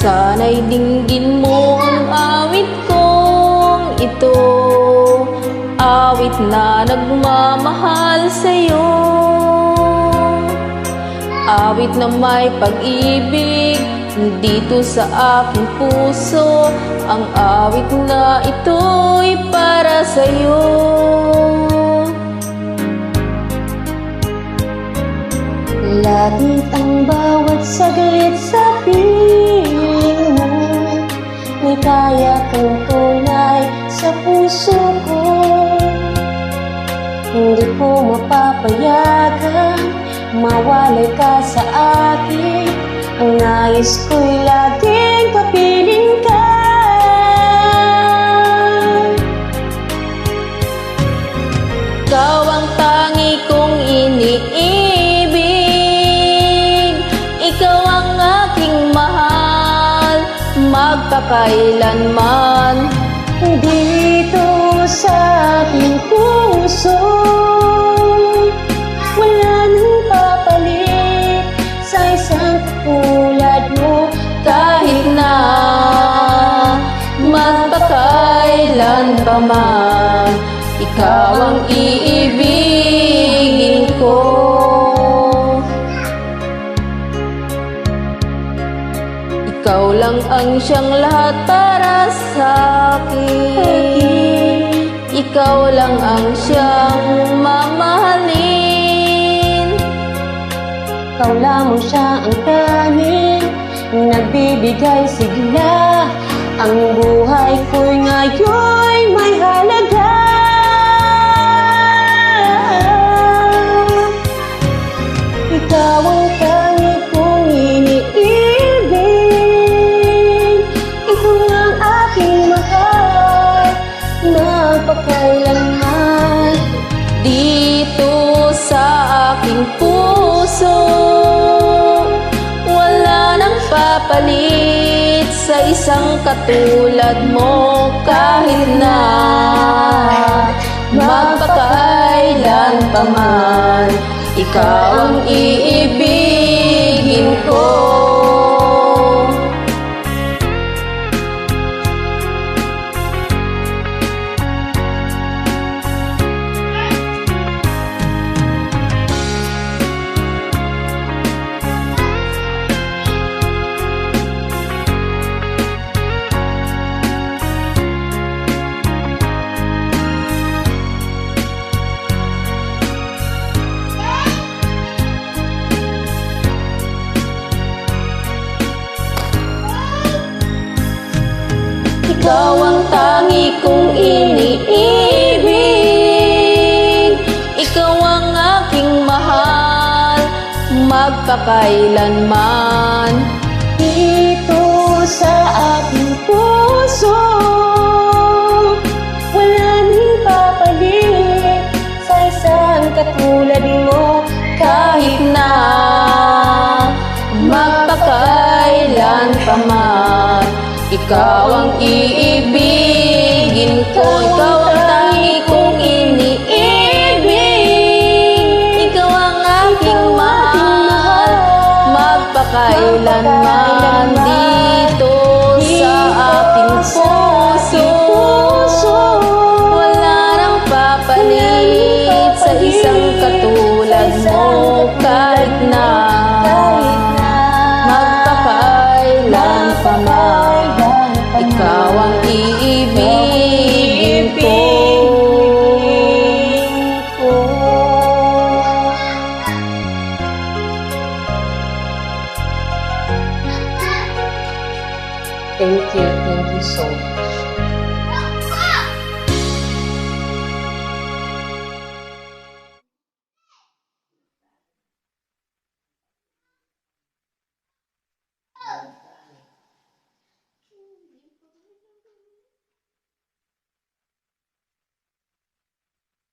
Sana'y dinggin mo ang awit kong ito, awit na nagmamahal sa'yo, awit na may pag-ibig dito sa aking puso. Ang awit na ito'y para sa'yo. Laging ang bawat saglit sa piling mo, may kaya kang tunay sa puso ko. Hindi ko mapapayagan mawalay ka sa akin. Ang nais ko'y laging kapiling ka. Ikaw ang tangi kong iniibig, ikaw ang aking mahal, magpakailanman. Dito sa aking puso, wala nang papalit sa isang katulad mo. Kahit na magpakailan pa man, ikaw ang iibigin ko. Ikaw lang ang siyang lahat para sa akin, ikaw lang ang siyang mamahalin. Ikaw lamang siya ang tanging nagbibigay sigla. Ang buhay ko'y ngayon'y may halaga. Ikaw ang tangi kong iniibig, ikaw ang aking mahal, magpakailanman. Dito sa aking puso, wala nang papalit sa isang katulad mo. Kahit na magpakailan pa man, ikaw ang iibigin ko. Ikaw ang tangi kong iniibig, ikaw ang aking mahal, magpakailanman. Dito sa aking puso, wala nang papalit sa isang katulad mo. Kahit na magpakailan pa man, ikaw ang iibigin ko. Ikaw ang tangi kong iniibig, ikaw ang aking mahal, magpakailanman. Dito sa aking puso, wala nang papalit sa isang katulad mo. Kahit na magpakailan pa man, ikaw ang iibigin ko. Thank you so much.